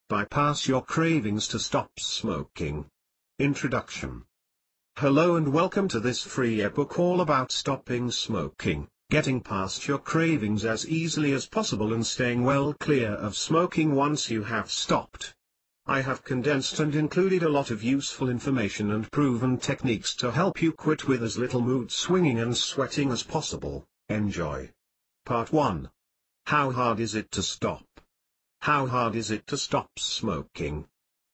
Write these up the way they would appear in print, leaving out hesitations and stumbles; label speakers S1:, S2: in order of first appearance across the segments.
S1: Bypass your cravings to stop smoking. Introduction. Hello and welcome to this free ebook all about stopping smoking, getting past your cravings as easily as possible and staying well clear of smoking once you have stopped. I have condensed and included a lot of useful information and proven techniques to help you quit with as little mood swinging and sweating as possible. Enjoy. Part 1. How hard is it to stop? How hard is it to stop smoking?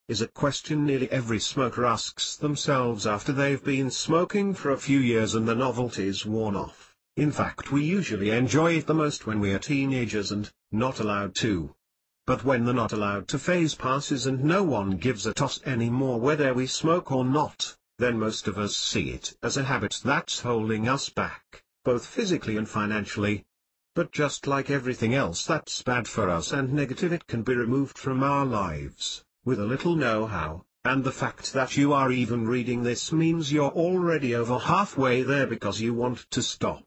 S1: Is a question nearly every smoker asks themselves after they've been smoking for a few years and the novelty's worn off. In fact, we usually enjoy it the most when we are teenagers and not allowed to. But when the not allowed to phase passes and no one gives a toss anymore whether we smoke or not, then most of us see it as a habit that's holding us back, both physically and financially. But just like everything else that's bad for us and negative, it can be removed from our lives, with a little know-how, and the fact that you are even reading this means you're already over halfway there because you want to stop.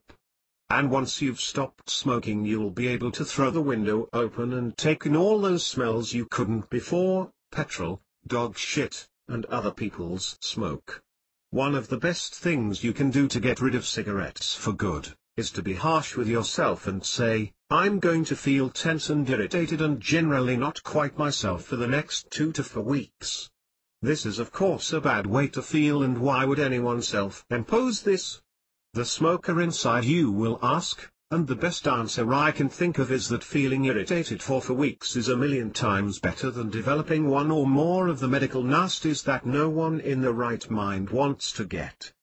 S1: And once you've stopped smoking, you'll be able to throw the window open and take in all those smells you couldn't before: petrol, dog shit, and other people's smoke. One of the best things you can do to get rid of cigarettes for good is to be harsh with yourself and say, I'm going to feel tense and irritated and generally not quite myself for the next 2 to 4 weeks. This is of course a bad way to feel, and why would anyone self-impose this? The smoker inside you will ask, and the best answer I can think of is that feeling irritated for 4 weeks is a million times better than developing one or more of the medical nasties that no one in their right mind wants to get.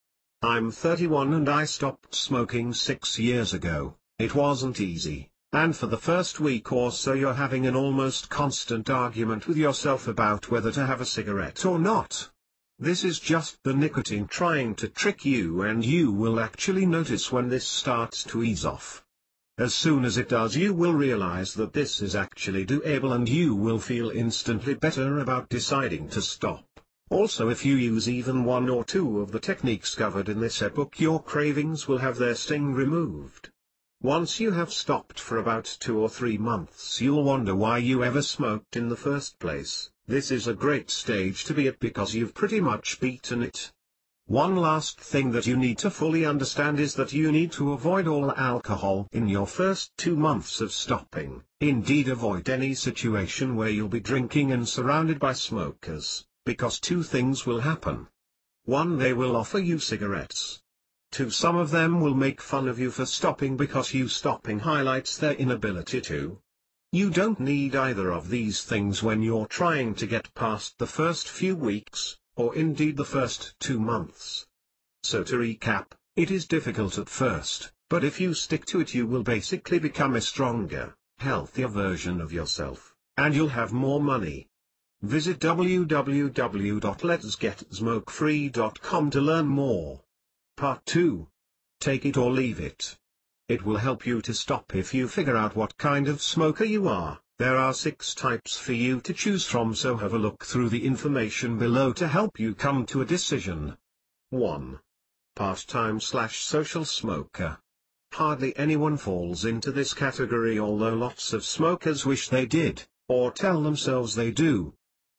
S1: I'm 31 and I stopped smoking 6 years ago. It wasn't easy, and for the first week or so you're having an almost constant argument with yourself about whether to have a cigarette or not. This is just the nicotine trying to trick you, and you will actually notice when this starts to ease off. As soon as it does, you will realize that this is actually doable and you will feel instantly better about deciding to stop. Also, if you use even 1 or 2 of the techniques covered in this ebook, your cravings will have their sting removed. Once you have stopped for about 2 or 3 months, you'll wonder why you ever smoked in the first place. This is a great stage to be at because you've pretty much beaten it. One last thing that you need to fully understand is that you need to avoid all alcohol in your first 2 months of stopping. Indeed, avoid any situation where you'll be drinking and surrounded by smokers, because 2 things will happen. 1, they will offer you cigarettes. 2, some of them will make fun of you for stopping because you stopping highlights their inability to. You don't need either of these things when you're trying to get past the first few weeks, or indeed the first 2 months. So to recap, it is difficult at first, but if you stick to it you will basically become a stronger, healthier version of yourself, and you'll have more money. Visit www.letsgetsmokefree.com to learn more. Part 2. Take it or leave it. It will help you to stop if you figure out what kind of smoker you are. There are 6 types for you to choose from, so have a look through the information below to help you come to a decision. 1. Part-time/social smoker. Hardly anyone falls into this category, although lots of smokers wish they did, or tell themselves they do.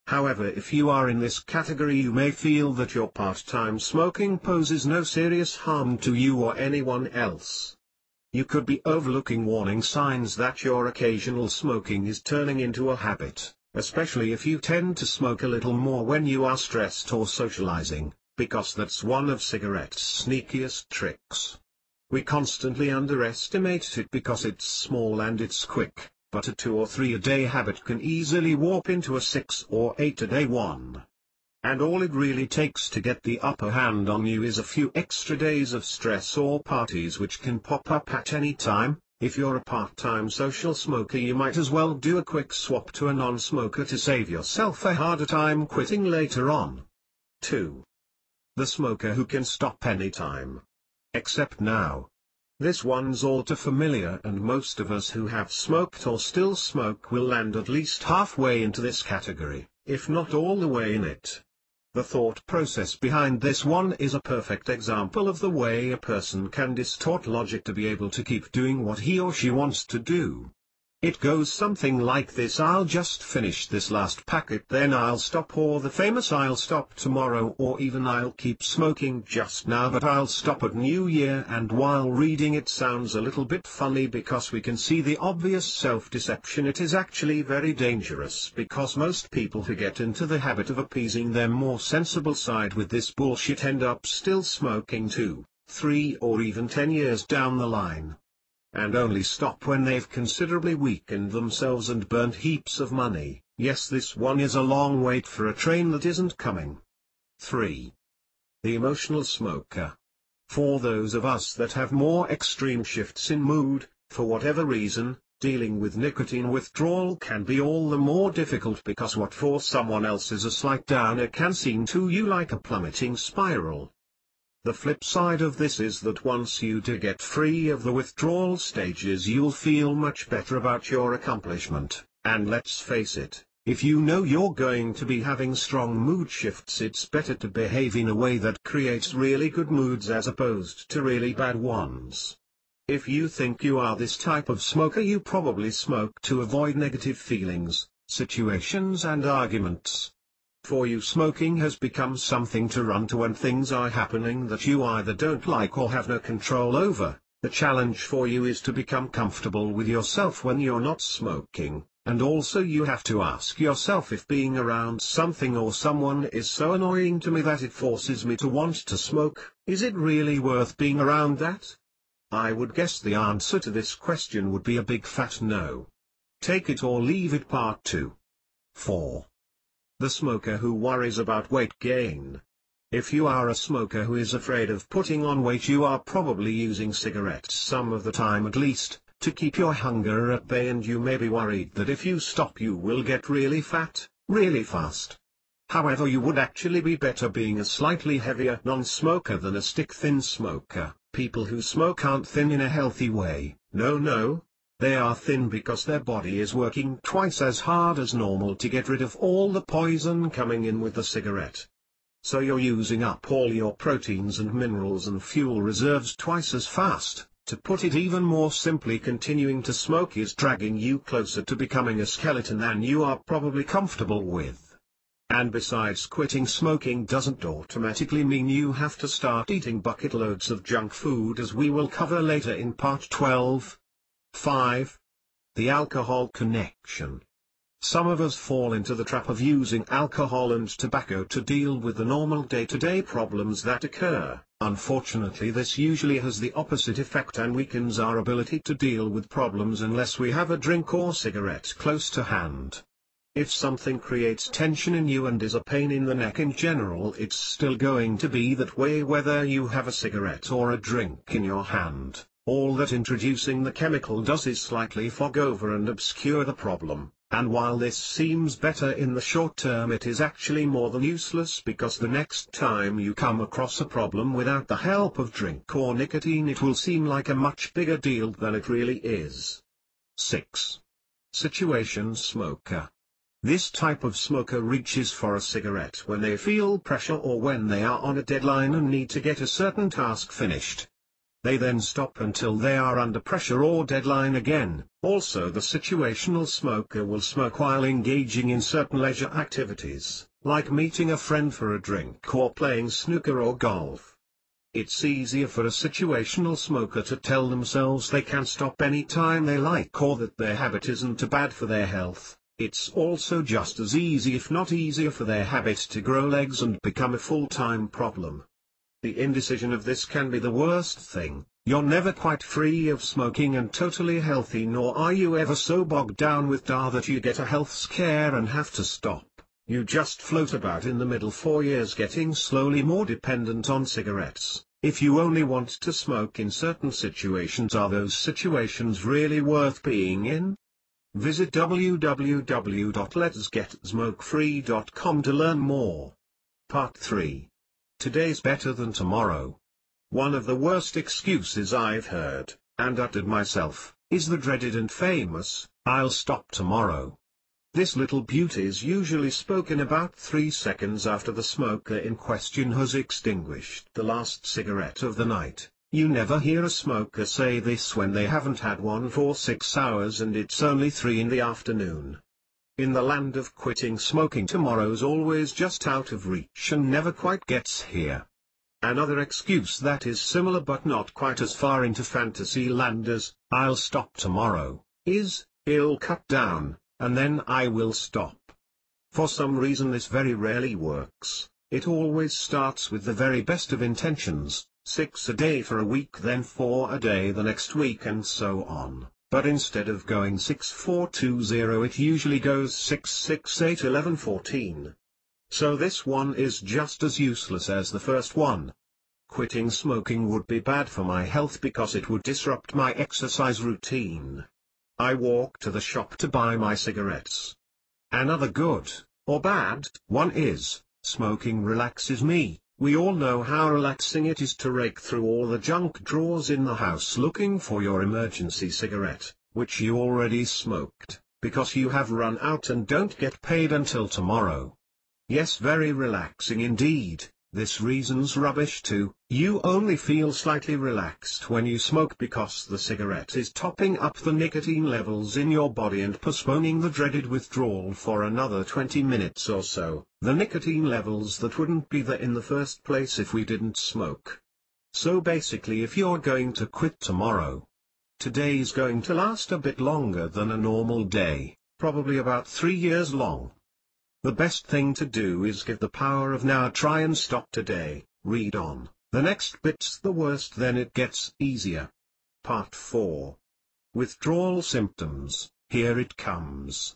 S1: However, if you are in this category, you may feel that your part-time smoking poses no serious harm to you or anyone else. You could be overlooking warning signs that your occasional smoking is turning into a habit, especially if you tend to smoke a little more when you are stressed or socializing, because that's one of cigarettes' sneakiest tricks. We constantly underestimate it because it's small and it's quick, but a 2 or 3 a day habit can easily warp into a 6 or 8 a day one. And all it really takes to get the upper hand on you is a few extra days of stress or parties, which can pop up at any time. If you're a part-time social smoker, you might as well do a quick swap to a non-smoker to save yourself a harder time quitting later on. 2. The smoker who can stop anytime. Except now. This one's all too familiar, and most of us who have smoked or still smoke will land at least halfway into this category, if not all the way in it. The thought process behind this one is a perfect example of the way a person can distort logic to be able to keep doing what he or she wants to do. It goes something like this: I'll just finish this last packet, then I'll stop, or the famous I'll stop tomorrow, or even I'll keep smoking just now but I'll stop at New Year. And while reading it sounds a little bit funny because we can see the obvious self-deception, it is actually very dangerous because most people who get into the habit of appeasing their more sensible side with this bullshit end up still smoking 2, 3 or even 10 years down the line. And only stop when they've considerably weakened themselves and burnt heaps of money. Yes, this one is a long wait for a train that isn't coming. 3. The emotional smoker. For those of us that have more extreme shifts in mood, for whatever reason, dealing with nicotine withdrawal can be all the more difficult because what for someone else is a slight downer can seem to you like a plummeting spiral. The flip side of this is that once you do get free of the withdrawal stages, you'll feel much better about your accomplishment, and let's face it, if you know you're going to be having strong mood shifts, it's better to behave in a way that creates really good moods as opposed to really bad ones. If you think you are this type of smoker, you probably smoke to avoid negative feelings, situations and arguments. For you, smoking has become something to run to when things are happening that you either don't like or have no control over. The challenge for you is to become comfortable with yourself when you're not smoking, and also you have to ask yourself, if being around something or someone is so annoying to me that it forces me to want to smoke, is it really worth being around that? I would guess the answer to this question would be a big fat no. Take it or leave it, part 2. 4. The smoker who worries about weight gain. If you are a smoker who is afraid of putting on weight, you are probably using cigarettes, some of the time at least, to keep your hunger at bay, and you may be worried that if you stop you will get really fat, really fast. However, you would actually be better being a slightly heavier non-smoker than a stick-thin smoker. People who smoke aren't thin in a healthy way, no. They are thin because their body is working twice as hard as normal to get rid of all the poison coming in with the cigarette. So you're using up all your proteins and minerals and fuel reserves twice as fast. To put it even more simply, continuing to smoke is dragging you closer to becoming a skeleton than you are probably comfortable with. And besides, quitting smoking doesn't automatically mean you have to start eating bucket loads of junk food, as we will cover later in part 12. 5. The alcohol connection. Some of us fall into the trap of using alcohol and tobacco to deal with the normal day-to-day problems that occur. Unfortunately, this usually has the opposite effect and weakens our ability to deal with problems unless we have a drink or cigarette close to hand. If something creates tension in you and is a pain in the neck in general, it's still going to be that way whether you have a cigarette or a drink in your hand. All that introducing the chemical does is slightly fog over and obscure the problem, and while this seems better in the short term, it is actually more than useless, because the next time you come across a problem without the help of drink or nicotine, it will seem like a much bigger deal than it really is. 6. Situation smoker. This type of smoker reaches for a cigarette when they feel pressure or when they are on a deadline and need to get a certain task finished. They then stop until they are under pressure or deadline again. Also, the situational smoker will smoke while engaging in certain leisure activities, like meeting a friend for a drink or playing snooker or golf. It's easier for a situational smoker to tell themselves they can stop any time they like, or that their habit isn't bad for their health. It's also just as easy, if not easier, for their habit to grow legs and become a full-time problem. The indecision of this can be the worst thing. You're never quite free of smoking and totally healthy, nor are you ever so bogged down with tar that you get a health scare and have to stop. You just float about in the middle for years, getting slowly more dependent on cigarettes. If you only want to smoke in certain situations, are those situations really worth being in? Visit www.letsgetsmokefree.com to learn more. Part 3. Today's better than tomorrow. One of the worst excuses I've heard, and uttered myself, is the dreaded and famous, "I'll stop tomorrow." This little beauty is usually spoken about 3 seconds after the smoker in question has extinguished the last cigarette of the night. You never hear a smoker say this when they haven't had one for 6 hours and it's only 3 in the afternoon. In the land of quitting smoking, tomorrow's always just out of reach and never quite gets here. Another excuse that is similar but not quite as far into fantasy land as, "I'll stop tomorrow," is, "I'll cut down, and then I will stop." For some reason this very rarely works. It always starts with the very best of intentions, 6 a day for a week, then 4 a day the next week, and so on. But instead of going 6 4 2 0, it usually goes 6 6 8 11 14. So this one is just as useless as the first one. Quitting smoking would be bad for my health because it would disrupt my exercise routine. I walk to the shop to buy my cigarettes. Another good, or bad, one is, smoking relaxes me. We all know how relaxing it is to rake through all the junk drawers in the house looking for your emergency cigarette, which you already smoked, because you have run out and don't get paid until tomorrow. Yes, very relaxing indeed. This reason's rubbish too. You only feel slightly relaxed when you smoke because the cigarette is topping up the nicotine levels in your body and postponing the dreaded withdrawal for another 20 minutes or so, the nicotine levels that wouldn't be there in the first place if we didn't smoke. So basically, if you're going to quit tomorrow, today's going to last a bit longer than a normal day, probably about 3 years long. The best thing to do is give the power of now. Try and stop today. Read on. The next bit's the worst, then it gets easier. Part 4. Withdrawal symptoms. Here it comes.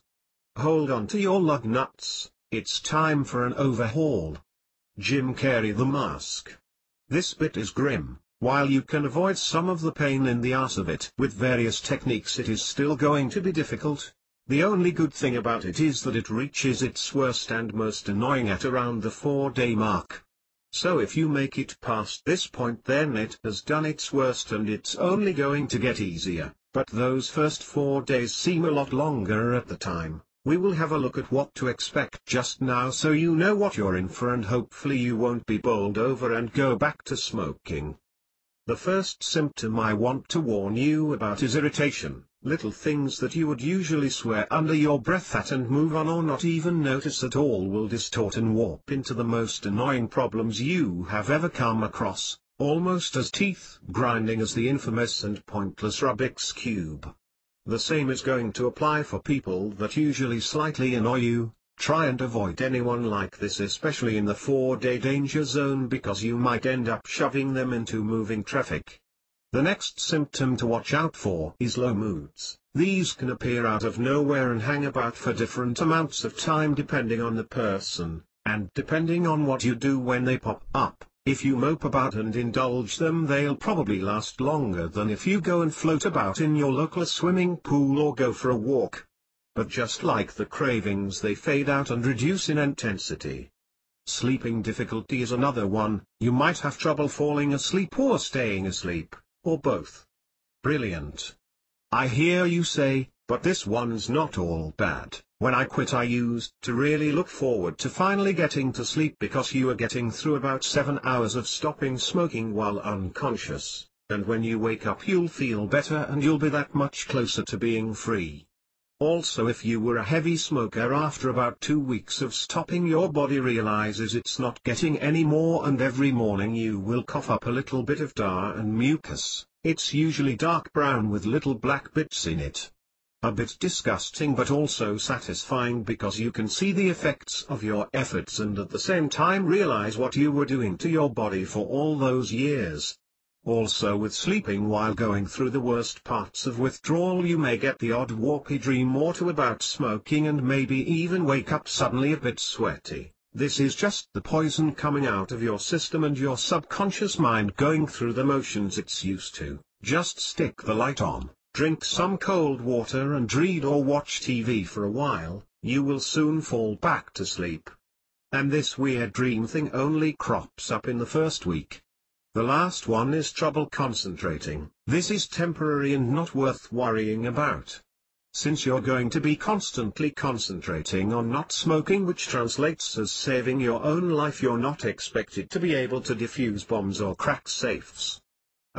S1: Hold on to your lug nuts. It's time for an overhaul. Jim Carrey the Mask. This bit is grim. While you can avoid some of the pain in the ass of it with various techniques, it is still going to be difficult. The only good thing about it is that it reaches its worst and most annoying at around the 4-day mark. So if you make it past this point, then it has done its worst and it's only going to get easier. But those first 4 days seem a lot longer at the time. We will have a look at what to expect just now so you know what you're in for, and hopefully you won't be bowled over and go back to smoking. The first symptom I want to warn you about is irritation. Little things that you would usually swear under your breath at and move on or not even notice at all will distort and warp into the most annoying problems you have ever come across, almost as teeth grinding as the infamous and pointless Rubik's Cube. The same is going to apply for people that usually slightly annoy you. Try and avoid anyone like this, especially in the 4-day danger zone, because you might end up shoving them into moving traffic. The next symptom to watch out for is low moods. These can appear out of nowhere and hang about for different amounts of time depending on the person, and depending on what you do when they pop up. If you mope about and indulge them, they'll probably last longer than if you go and float about in your local swimming pool or go for a walk. But just like the cravings, they fade out and reduce in intensity. Sleeping difficulty is another one. You might have trouble falling asleep or staying asleep, or both. Brilliant. I hear you say, but this one's not all bad. When I quit, I used to really look forward to finally getting to sleep because you are getting through about 7 hours of stopping smoking while unconscious, and when you wake up you'll feel better and you'll be that much closer to being free. Also, if you were a heavy smoker, after about 2 weeks of stopping, your body realizes it's not getting any more, and every morning you will cough up a little bit of tar and mucus. It's usually dark brown with little black bits in it. A bit disgusting but also satisfying because you can see the effects of your efforts and at the same time realize what you were doing to your body for all those years. Also, with sleeping while going through the worst parts of withdrawal, you may get the odd warpy dream or two about smoking and maybe even wake up suddenly a bit sweaty. This is just the poison coming out of your system and your subconscious mind going through the motions it's used to. Just stick the light on, drink some cold water and read or watch TV for a while. You will soon fall back to sleep. And this weird dream thing only crops up in the first week. The last one is trouble concentrating. This is temporary and not worth worrying about. Since you're going to be constantly concentrating on not smoking, which translates as saving your own life, you're not expected to be able to defuse bombs or crack safes.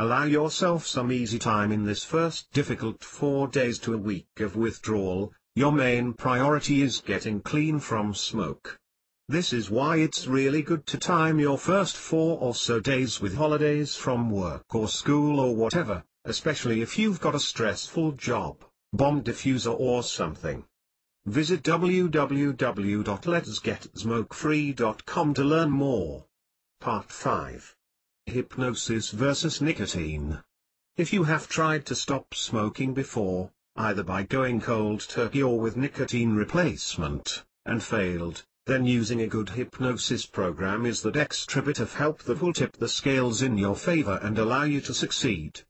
S1: Allow yourself some easy time in this first difficult 4 days to a week of withdrawal. Your main priority is getting clean from smoke. This is why it's really good to time your first 4 or so days with holidays from work or school or whatever, especially if you've got a stressful job, bomb diffuser or something. Visit www.letsgetsmokefree.com to learn more. Part 5. Hypnosis versus nicotine. If you have tried to stop smoking before, either by going cold turkey or with nicotine replacement, and failed, then using a good hypnosis program is that extra bit of help that will tip the scales in your favor and allow you to succeed.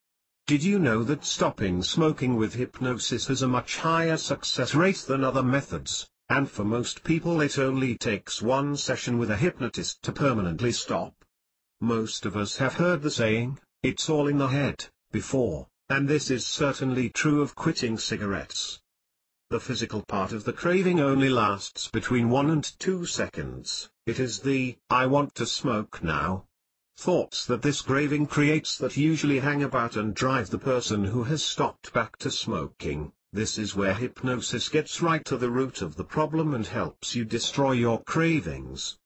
S1: Did you know that stopping smoking with hypnosis has a much higher success rate than other methods, and for most people it only takes 1 session with a hypnotist to permanently stop? Most of us have heard the saying, "It's all in the head," before, and this is certainly true of quitting cigarettes. The physical part of the craving only lasts between 1 and 2 seconds. It is the "I want to smoke now" thoughts that this craving creates that usually hang about and drive the person who has stopped back to smoking. This is where hypnosis gets right to the root of the problem and helps you destroy your cravings.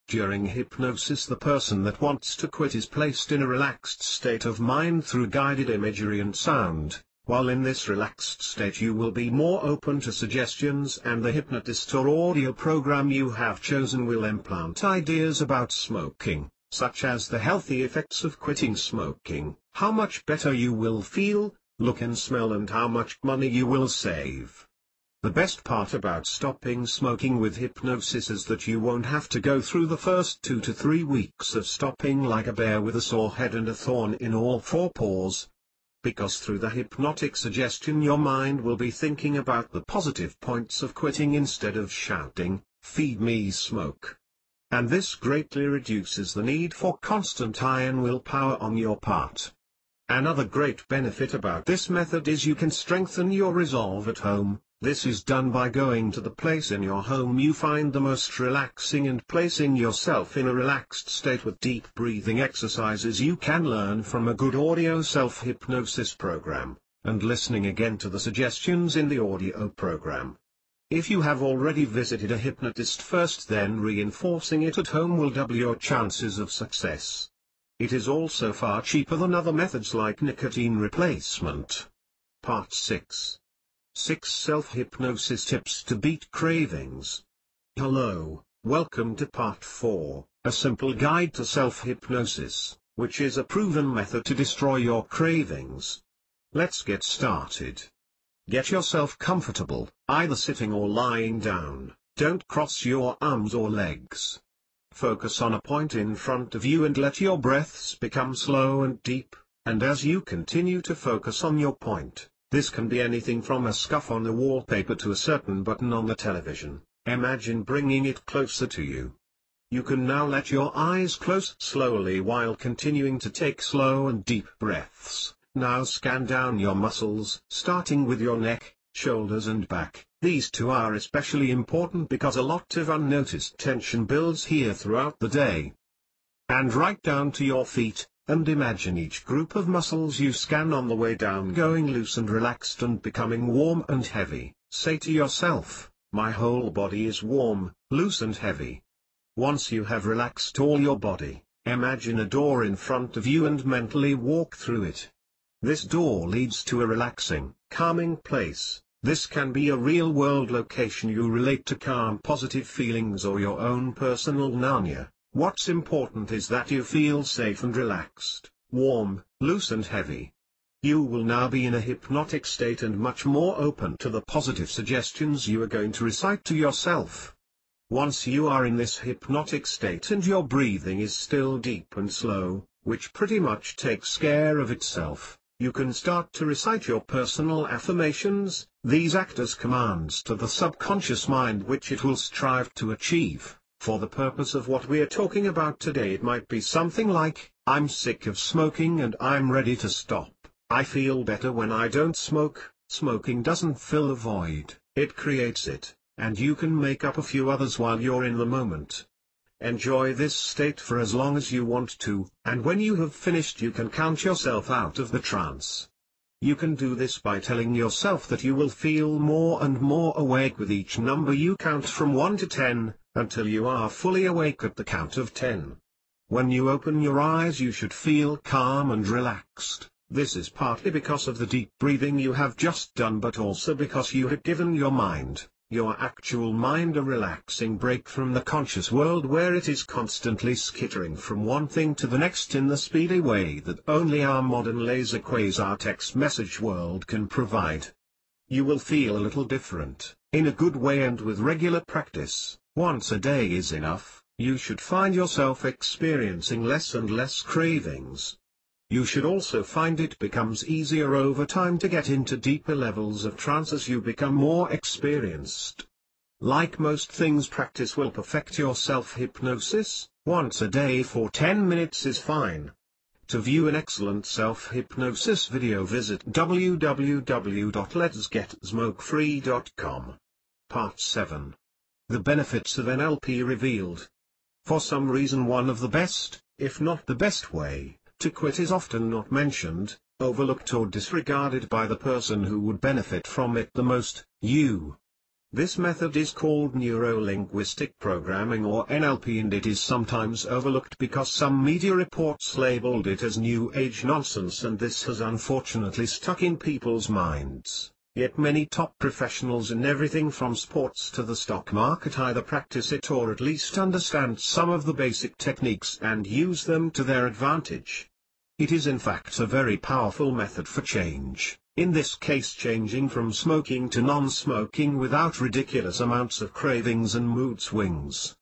S1: During hypnosis, the person that wants to quit is placed in a relaxed state of mind through guided imagery and sound. While in this relaxed state you will be more open to suggestions, and the hypnotist or audio program you have chosen will implant ideas about smoking, such as the healthy effects of quitting smoking, how much better you will feel, look and smell, and how much money you will save. The best part about stopping smoking with hypnosis is that you won't have to go through the first 2 to 3 weeks of stopping like a bear with a sore head and a thorn in all 4 paws. Because through the hypnotic suggestion your mind will be thinking about the positive points of quitting instead of shouting, "Feed me smoke." And this greatly reduces the need for constant iron willpower on your part. Another great benefit about this method is you can strengthen your resolve at home. This is done by going to the place in your home you find the most relaxing and placing yourself in a relaxed state with deep breathing exercises you can learn from a good audio self-hypnosis program, and listening again to the suggestions in the audio program. If you have already visited a hypnotist first, then reinforcing it at home will double your chances of success. It is also far cheaper than other methods like nicotine replacement. Part 6. 6 Self-hypnosis tips to beat cravings. Hello, welcome to Part 4, a simple guide to self-hypnosis, which is a proven method to destroy your cravings. Let's get started. Get yourself comfortable, either sitting or lying down. Don't cross your arms or legs. Focus on a point in front of you and let your breaths become slow and deep, and as you continue to focus on your point, this can be anything from a scuff on the wallpaper to a certain button on the television. Imagine bringing it closer to you. You can now let your eyes close slowly while continuing to take slow and deep breaths. Now scan down your muscles, starting with your neck, shoulders and back. These 2 are especially important because a lot of unnoticed tension builds here throughout the day. And right down to your feet. And imagine each group of muscles you scan on the way down going loose and relaxed and becoming warm and heavy. Say to yourself, "My whole body is warm, loose and heavy." Once you have relaxed all your body, imagine a door in front of you and mentally walk through it. This door leads to a relaxing, calming place. This can be a real-world location you relate to, calm positive feelings, or your own personal Narnia. What's important is that you feel safe and relaxed, warm, loose and heavy. You will now be in a hypnotic state and much more open to the positive suggestions you are going to recite to yourself. Once you are in this hypnotic state and your breathing is still deep and slow, which pretty much takes care of itself, you can start to recite your personal affirmations. These act as commands to the subconscious mind which it will strive to achieve. For the purpose of what we are talking about today, it might be something like, "I'm sick of smoking and I'm ready to stop. I feel better when I don't smoke." Smoking doesn't fill a void, it creates it, and you can make up a few others while you're in the moment. Enjoy this state for as long as you want to, and when you have finished you can count yourself out of the trance. You can do this by telling yourself that you will feel more and more awake with each number you count from 1 to 10, until you are fully awake at the count of 10. When you open your eyes you should feel calm and relaxed. This is partly because of the deep breathing you have just done, but also because you have given your mind, your actual mind, a relaxing break from the conscious world where it is constantly skittering from one thing to the next in the speedy way that only our modern laser quasar text message world can provide. You will feel a little different, in a good way, and with regular practice, once a day is enough, you should find yourself experiencing less and less cravings. You should also find it becomes easier over time to get into deeper levels of trance as you become more experienced. Like most things, practice will perfect your self-hypnosis. Once a day for 10 minutes is fine. To view an excellent self-hypnosis video, visit www.letsgetsmokefree.com. Part 7. The benefits of NLP revealed. For some reason, one of the best, if not the best way, to quit is often not mentioned, overlooked or disregarded by the person who would benefit from it the most, you. This method is called neuro-linguistic programming, or NLP, and it is sometimes overlooked because some media reports labeled it as New Age nonsense, and this has unfortunately stuck in people's minds. Yet many top professionals in everything from sports to the stock market either practice it or at least understand some of the basic techniques and use them to their advantage. It is in fact a very powerful method for change, in this case changing from smoking to non-smoking without ridiculous amounts of cravings and mood swings.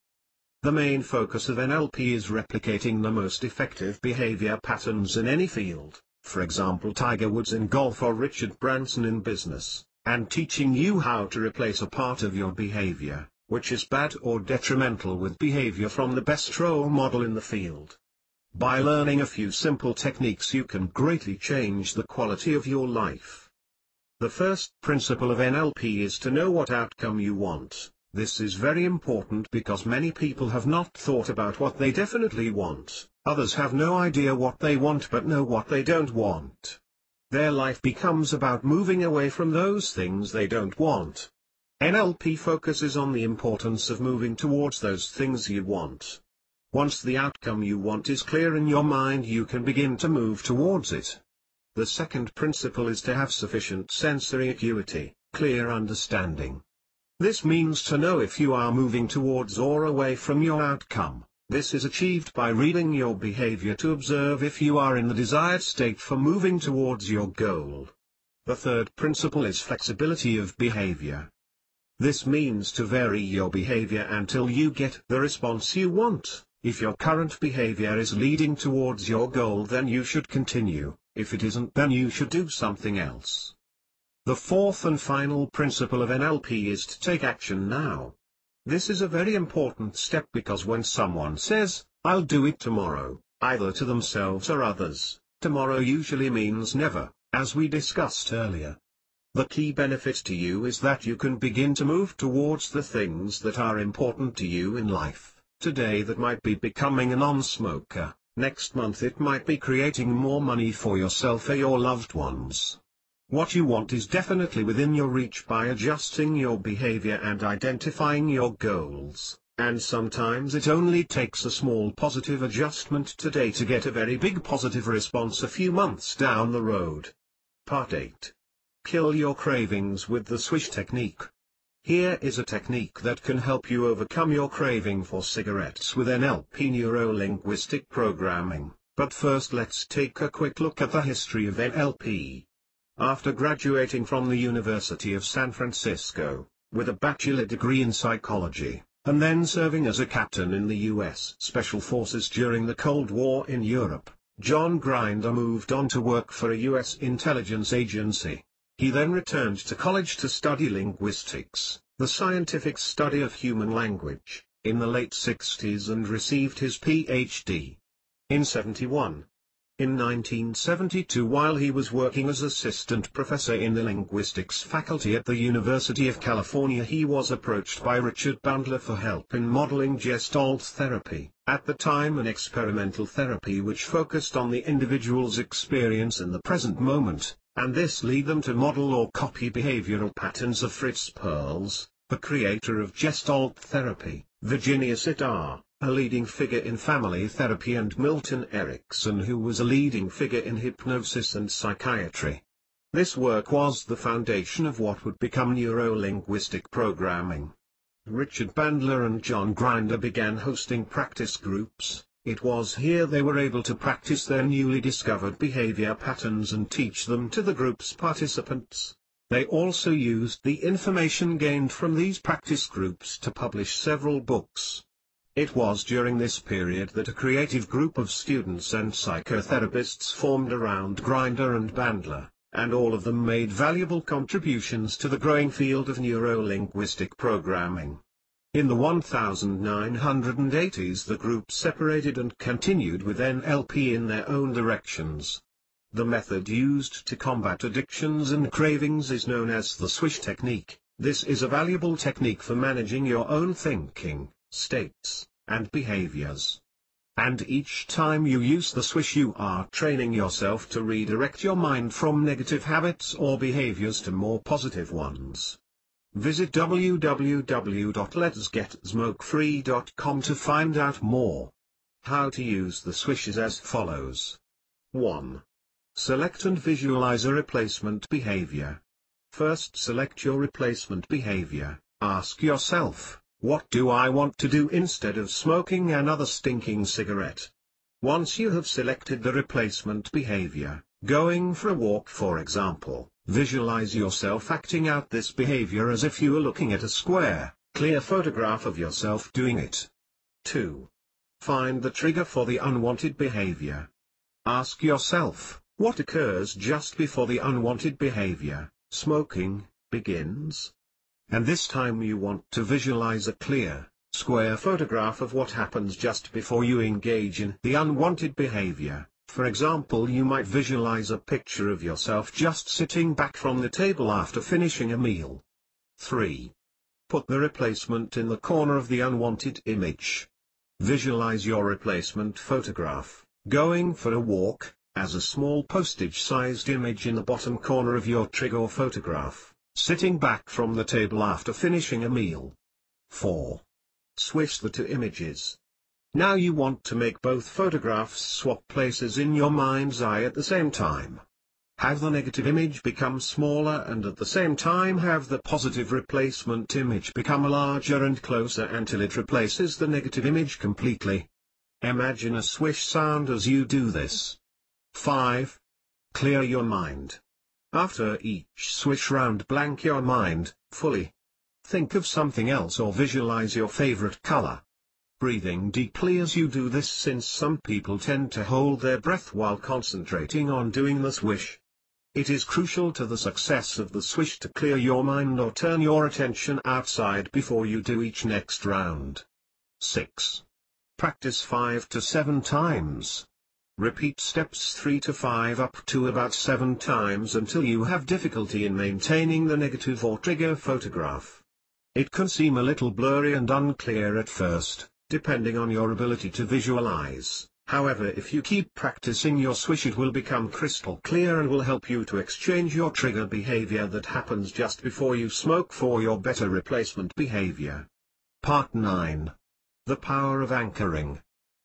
S1: The main focus of NLP is replicating the most effective behavior patterns in any field, for example Tiger Woods in golf or Richard Branson in business, and teaching you how to replace a part of your behavior, which is bad or detrimental, with behavior from the best role model in the field. By learning a few simple techniques you can greatly change the quality of your life. The first principle of NLP is to know what outcome you want. This is very important because many people have not thought about what they definitely want. Others have no idea what they want but know what they don't want. Their life becomes about moving away from those things they don't want. NLP focuses on the importance of moving towards those things you want. Once the outcome you want is clear in your mind, you can begin to move towards it. The second principle is to have sufficient sensory acuity, clear understanding. This means to know if you are moving towards or away from your outcome. This is achieved by reading your behavior to observe if you are in the desired state for moving towards your goal. The third principle is flexibility of behavior. This means to vary your behavior until you get the response you want. If your current behavior is leading towards your goal, then you should continue. If it isn't, then you should do something else. The fourth and final principle of NLP is to take action now. This is a very important step because when someone says, "I'll do it tomorrow," either to themselves or others, tomorrow usually means never, as we discussed earlier. The key benefit to you is that you can begin to move towards the things that are important to you in life. Today that might be becoming a non-smoker, next month it might be creating more money for yourself or your loved ones. What you want is definitely within your reach by adjusting your behavior and identifying your goals, and sometimes it only takes a small positive adjustment today to get a very big positive response a few months down the road. Part 8. Kill your cravings with the Swish technique. Here is a technique that can help you overcome your craving for cigarettes with NLP, neuro-linguistic programming, but first let's take a quick look at the history of NLP. After graduating from the University of San Francisco, with a bachelor degree in psychology, and then serving as a captain in the U.S. Special Forces during the Cold War in Europe, John Grinder moved on to work for a U.S. intelligence agency. He then returned to college to study linguistics, the scientific study of human language, in the late 60s and received his Ph.D. In '71. In 1972, while he was working as assistant professor in the linguistics faculty at the University of California, he was approached by Richard Bandler for help in modeling Gestalt therapy, at the time an experimental therapy which focused on the individual's experience in the present moment, and this led them to model or copy behavioral patterns of Fritz Perls, the creator of Gestalt therapy, Virginia Sitar, a leading figure in family therapy, and Milton Erickson, who was a leading figure in hypnosis and psychiatry. This work was the foundation of what would become neuro-linguistic programming. Richard Bandler and John Grinder began hosting practice groups. It was here they were able to practice their newly discovered behavior patterns and teach them to the group's participants. They also used the information gained from these practice groups to publish several books. It was during this period that a creative group of students and psychotherapists formed around Grinder and Bandler, and all of them made valuable contributions to the growing field of neuro-linguistic programming. In the 1980s, the group separated and continued with NLP in their own directions. The method used to combat addictions and cravings is known as the Swish technique. This is a valuable technique for managing your own thinking, states, and behaviors. And each time you use the Swish, you are training yourself to redirect your mind from negative habits or behaviors to more positive ones. Visit www.letsgetsmokefree.com to find out more. How to use the Swish is as follows. 1. Select and visualize a replacement behavior. First, select your replacement behavior. Ask yourself, what do I want to do instead of smoking another stinking cigarette? Once you have selected the replacement behavior, going for a walk for example, visualize yourself acting out this behavior as if you were looking at a square, clear photograph of yourself doing it. 2. Find the trigger for the unwanted behavior. Ask yourself, what occurs just before the unwanted behavior, smoking, begins? And this time you want to visualize a clear, square photograph of what happens just before you engage in the unwanted behavior. For example, you might visualize a picture of yourself just sitting back from the table after finishing a meal. 3. Put the replacement in the corner of the unwanted image. Visualize your replacement photograph, going for a walk, as a small postage-sized image in the bottom corner of your trigger photograph, sitting back from the table after finishing a meal. 4. Swish the two images. Now you want to make both photographs swap places in your mind's eye at the same time. Have the negative image become smaller and at the same time have the positive replacement image become larger and closer until it replaces the negative image completely. Imagine a swish sound as you do this. 5. Clear your mind. After each swish round, blank your mind, fully. Think of something else or visualize your favorite color. Breathing deeply as you do this, since some people tend to hold their breath while concentrating on doing the swish. It is crucial to the success of the swish to clear your mind or turn your attention outside before you do each next round. 6. Practice 5 to 7 times. Repeat steps 3 to 5 up to about 7 times until you have difficulty in maintaining the negative or trigger photograph. It can seem a little blurry and unclear at first, depending on your ability to visualize. However, if you keep practicing your swish, it will become crystal clear and will help you to exchange your trigger behavior that happens just before you smoke for your better replacement behavior. Part 9. The power of anchoring.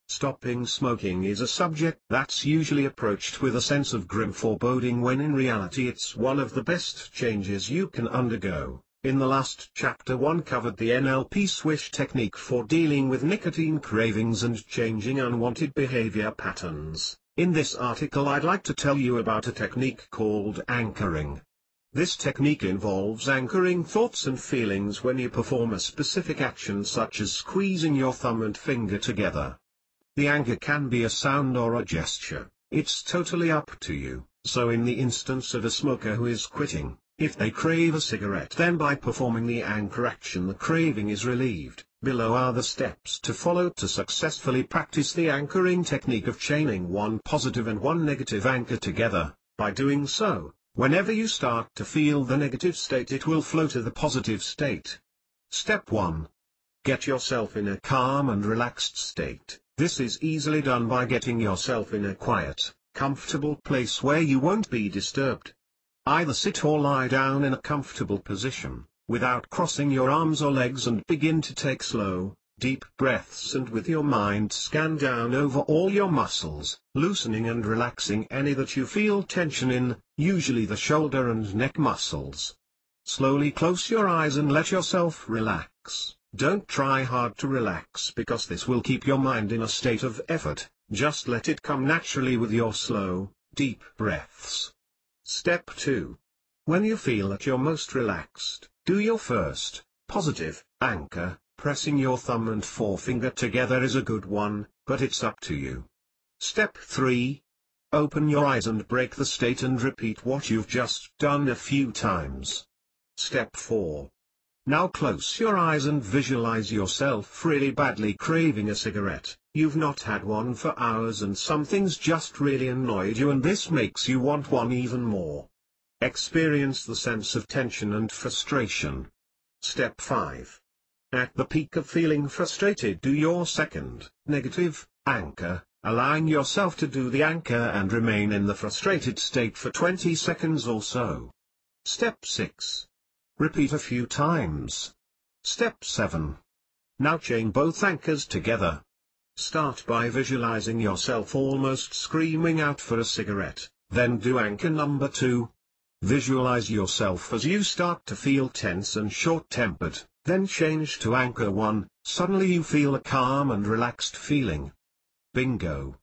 S1: Stopping smoking is a subject that's usually approached with a sense of grim foreboding, when in reality it's one of the best changes you can undergo. In the last chapter, 1 covered the NLP Swish technique for dealing with nicotine cravings and changing unwanted behavior patterns. In this article, I'd like to tell you about a technique called anchoring. This technique involves anchoring thoughts and feelings when you perform a specific action, such as squeezing your thumb and finger together. The anchor can be a sound or a gesture, it's totally up to you. So in the instance of a smoker who is quitting, if they crave a cigarette, then by performing the anchor action the craving is relieved. Below are the steps to follow to successfully practice the anchoring technique of chaining one positive and one negative anchor together. By doing so, whenever you start to feel the negative state, it will flow to the positive state. Step 1. Get yourself in a calm and relaxed state. This is easily done by getting yourself in a quiet, comfortable place where you won't be disturbed. Either sit or lie down in a comfortable position, without crossing your arms or legs, and begin to take slow, deep breaths, and with your mind scan down over all your muscles, loosening and relaxing any that you feel tension in, usually the shoulder and neck muscles. Slowly close your eyes and let yourself relax. Don't try hard to relax, because this will keep your mind in a state of effort. Just let it come naturally with your slow, deep breaths. Step 2. When you feel at your most relaxed, do your first, positive, anchor. Pressing your thumb and forefinger together is a good one, but it's up to you. Step 3. Open your eyes and break the state and repeat what you've just done a few times. Step 4. Now close your eyes and visualize yourself really badly craving a cigarette. You've not had one for hours and something's just really annoyed you, and this makes you want one even more. Experience the sense of tension and frustration. Step 5. At the peak of feeling frustrated, do your second, negative, anchor, allowing yourself to do the anchor and remain in the frustrated state for 20 seconds or so. Step 6. Repeat a few times. Step 7. Now chain both anchors together. Start by visualizing yourself almost screaming out for a cigarette, then do anchor number 2. Visualize yourself as you start to feel tense and short-tempered, then change to anchor 1, suddenly you feel a calm and relaxed feeling. Bingo!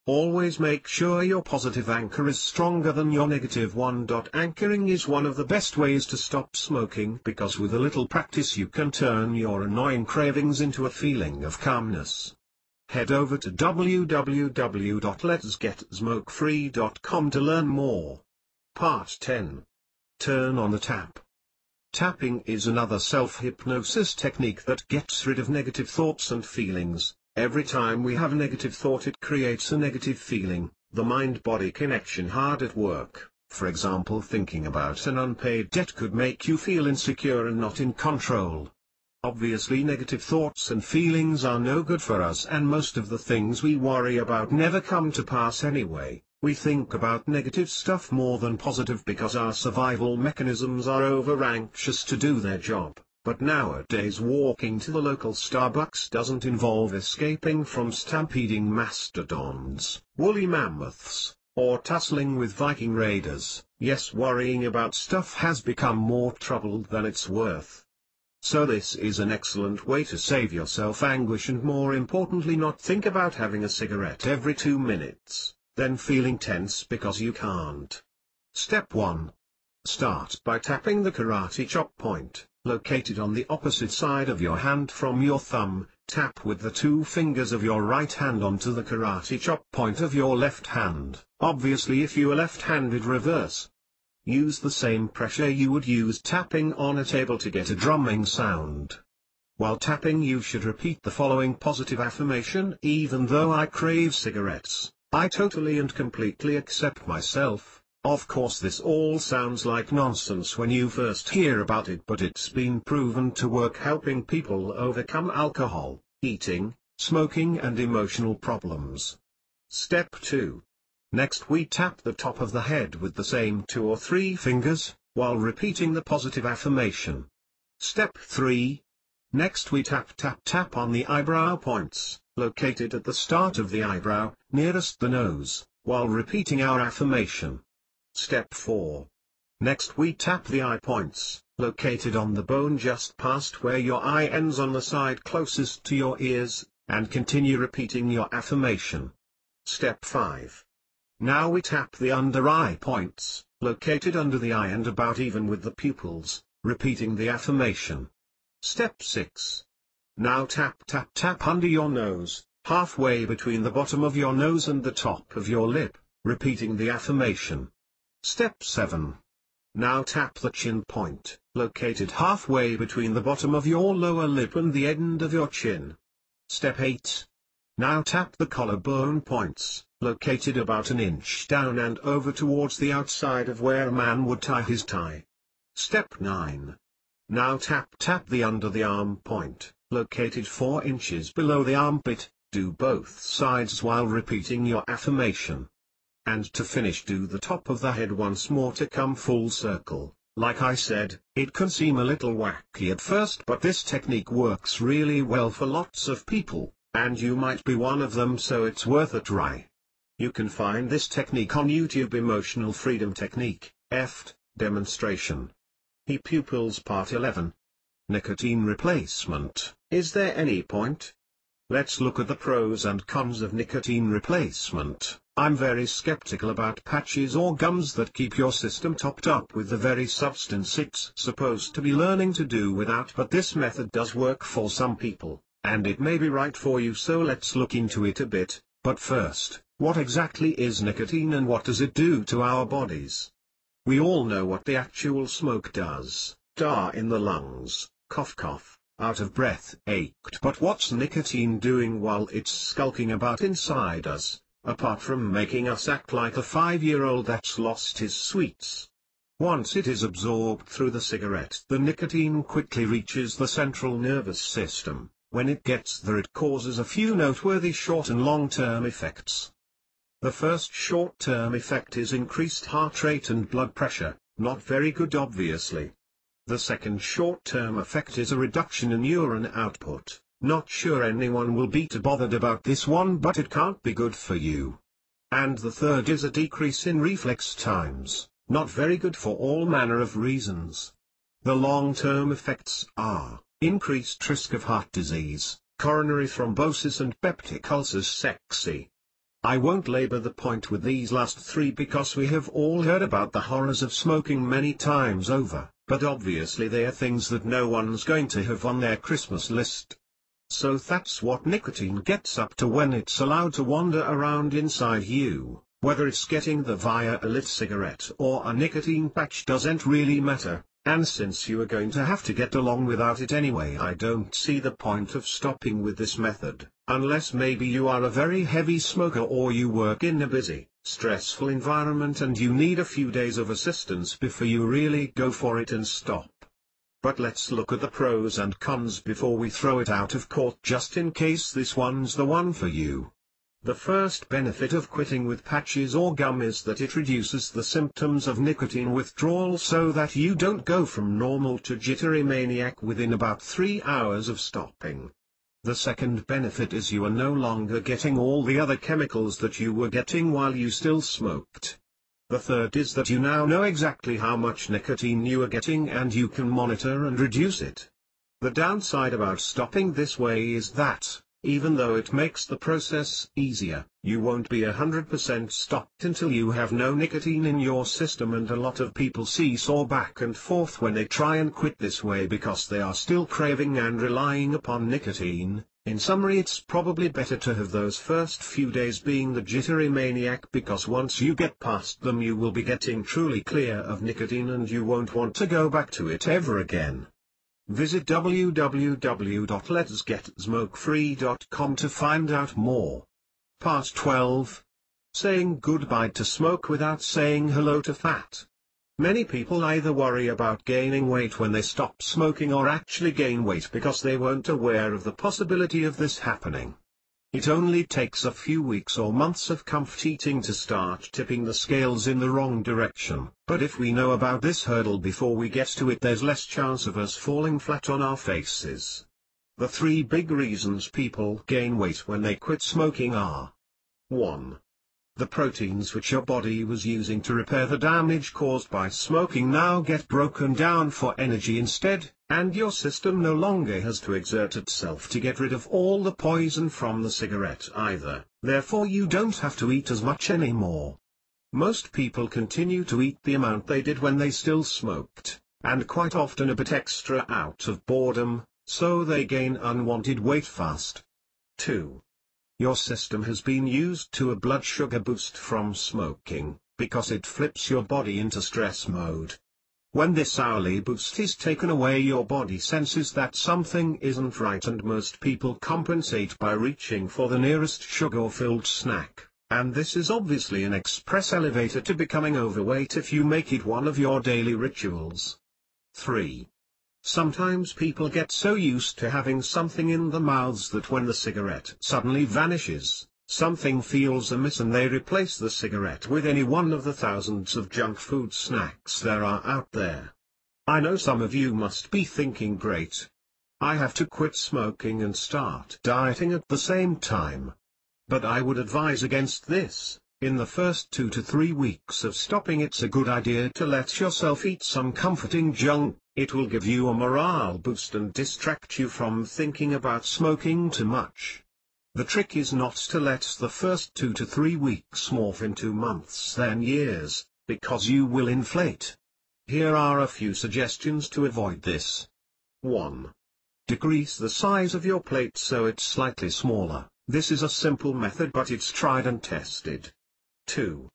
S1: Always make sure your positive anchor is stronger than your negative one. Anchoring is one of the best ways to stop smoking, because with a little practice you can turn your annoying cravings into a feeling of calmness. Head over to www.letsgetsmokefree.com to learn more. Part 10. Turn on the tap. Tapping is another self-hypnosis technique that gets rid of negative thoughts and feelings. Every time we have a negative thought, it creates a negative feeling, the mind-body connection hard at work. For example, thinking about an unpaid debt could make you feel insecure and not in control. Obviously, negative thoughts and feelings are no good for us, and most of the things we worry about never come to pass anyway. We think about negative stuff more than positive because our survival mechanisms are over-anxious to do their job. But nowadays walking to the local Starbucks doesn't involve escaping from stampeding mastodons, woolly mammoths, or tussling with Viking raiders. Yes, worrying about stuff has become more trouble than it's worth. So this is an excellent way to save yourself anguish, and more importantly not think about having a cigarette every 2 minutes, then feeling tense because you can't. Step 1. Start by tapping the karate chop point, located on the opposite side of your hand from your thumb. Tap with the 2 fingers of your right hand onto the karate chop point of your left hand. Obviously, if you are left-handed, reverse. Use the same pressure you would use tapping on a table to get a drumming sound. While tapping, you should repeat the following positive affirmation: even though I crave cigarettes, I totally and completely accept myself. Of course, this all sounds like nonsense when you first hear about it, but it's been proven to work, helping people overcome alcohol, eating, smoking and emotional problems. Step 2. Next, we tap the top of the head with the same 2 or 3 fingers, while repeating the positive affirmation. Step 3. Next, we tap on the eyebrow points, located at the start of the eyebrow, nearest the nose, while repeating our affirmation. Step 4. Next, we tap the eye points, located on the bone just past where your eye ends on the side closest to your ears, and continue repeating your affirmation. Step 5. Now we tap the under eye points, located under the eye and about even with the pupils, repeating the affirmation. Step 6. Now tap under your nose, halfway between the bottom of your nose and the top of your lip, repeating the affirmation. Step 7. Now tap the chin point, located halfway between the bottom of your lower lip and the end of your chin. Step 8. Now tap the collarbone points, located about an inch down and over towards the outside of where a man would tie his tie. Step 9. Now tap the under the arm point, located 4 inches below the armpit. Do both sides while repeating your affirmation. And to finish, do the top of the head once more to come full circle. Like I said, it can seem a little wacky at first, but this technique works really well for lots of people, and you might be one of them, so it's worth a try. You can find this technique on YouTube. Emotional Freedom Technique, EFT, Demonstration. Pupils Part 11. Nicotine replacement. Is there any point? Let's look at the pros and cons of nicotine replacement. I'm very skeptical about patches or gums that keep your system topped up with the very substance it's supposed to be learning to do without, but this method does work for some people, and it may be right for you, so let's look into it a bit. But first, what exactly is nicotine and what does it do to our bodies? We all know what the actual smoke does: tar in the lungs, cough, out of breath, ached. But what's nicotine doing while it's skulking about inside us, apart from making us act like a 5-year-old that's lost his sweets? Once it is absorbed through the cigarette, the nicotine quickly reaches the central nervous system. When it gets there, it causes a few noteworthy short and long-term effects. The first short-term effect is increased heart rate and blood pressure, not very good obviously. The second short-term effect is a reduction in urine output. Not sure anyone will be too bothered about this one, but it can't be good for you. And the third is a decrease in reflex times, not very good for all manner of reasons. The long-term effects are increased risk of heart disease, coronary thrombosis and peptic ulcers. Sexy. I won't labor the point with these last 3 because we have all heard about the horrors of smoking many times over, but obviously they are things that no one's going to have on their Christmas list. So that's what nicotine gets up to when it's allowed to wander around inside you. Whether it's getting there via a lit cigarette or a nicotine patch doesn't really matter, and since you are going to have to get along without it anyway, I don't see the point of stopping with this method, unless maybe you are a very heavy smoker or you work in a busy, stressful environment and you need a few days of assistance before you really go for it and stop. But let's look at the pros and cons before we throw it out of court, just in case this one's the one for you. The first benefit of quitting with patches or gum is that it reduces the symptoms of nicotine withdrawal so that you don't go from normal to jittery maniac within about 3 hours of stopping. The second benefit is you are no longer getting all the other chemicals that you were getting while you still smoked. The third is that you now know exactly how much nicotine you are getting and you can monitor and reduce it. The downside about stopping this way is that, even though it makes the process easier, you won't be 100% stopped until you have no nicotine in your system, and a lot of people seesaw back and forth when they try and quit this way because they are still craving and relying upon nicotine. In summary, it's probably better to have those first few days being the jittery maniac, because once you get past them you will be getting truly clear of nicotine and you won't want to go back to it ever again. Visit www.letsgetsmokefree.com to find out more. Part 12. Saying goodbye to smoke without saying hello to fat. Many people either worry about gaining weight when they stop smoking or actually gain weight because they weren't aware of the possibility of this happening. It only takes a few weeks or months of comfort eating to start tipping the scales in the wrong direction, but if we know about this hurdle before we get to it, there's less chance of us falling flat on our faces. The 3 big reasons people gain weight when they quit smoking are: 1. The proteins which your body was using to repair the damage caused by smoking now get broken down for energy instead, and your system no longer has to exert itself to get rid of all the poison from the cigarette either, therefore you don't have to eat as much anymore. Most people continue to eat the amount they did when they still smoked, and quite often a bit extra out of boredom, so they gain unwanted weight fast. 2. Your system has been used to a blood sugar boost from smoking, because it flips your body into stress mode. When this hourly boost is taken away, your body senses that something isn't right, and most people compensate by reaching for the nearest sugar-filled snack, and this is obviously an express elevator to becoming overweight if you make it one of your daily rituals. 3. Sometimes people get so used to having something in their mouths that when the cigarette suddenly vanishes, something feels amiss, and they replace the cigarette with any one of the thousands of junk food snacks there are out there. I know some of you must be thinking, great, I have to quit smoking and start dieting at the same time. But I would advise against this. In the first 2 to 3 weeks of stopping, it's a good idea to let yourself eat some comforting junk. It will give you a morale boost and distract you from thinking about smoking too much. The trick is not to let the first 2 to 3 weeks morph into months, then years, because you will inflate. Here are a few suggestions to avoid this. 1. Decrease the size of your plate so it's slightly smaller. This is a simple method, but it's tried and tested. 2.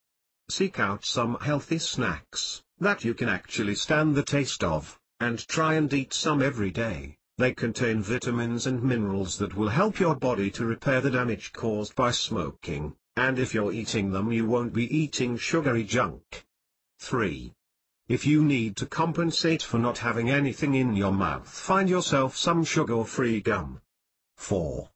S1: Seek out some healthy snacks that you can actually stand the taste of, and try and eat some every day. They contain vitamins and minerals that will help your body to repair the damage caused by smoking, and if you're eating them, you won't be eating sugary junk. 3. If you need to compensate for not having anything in your mouth, find yourself some sugar-free gum. 4.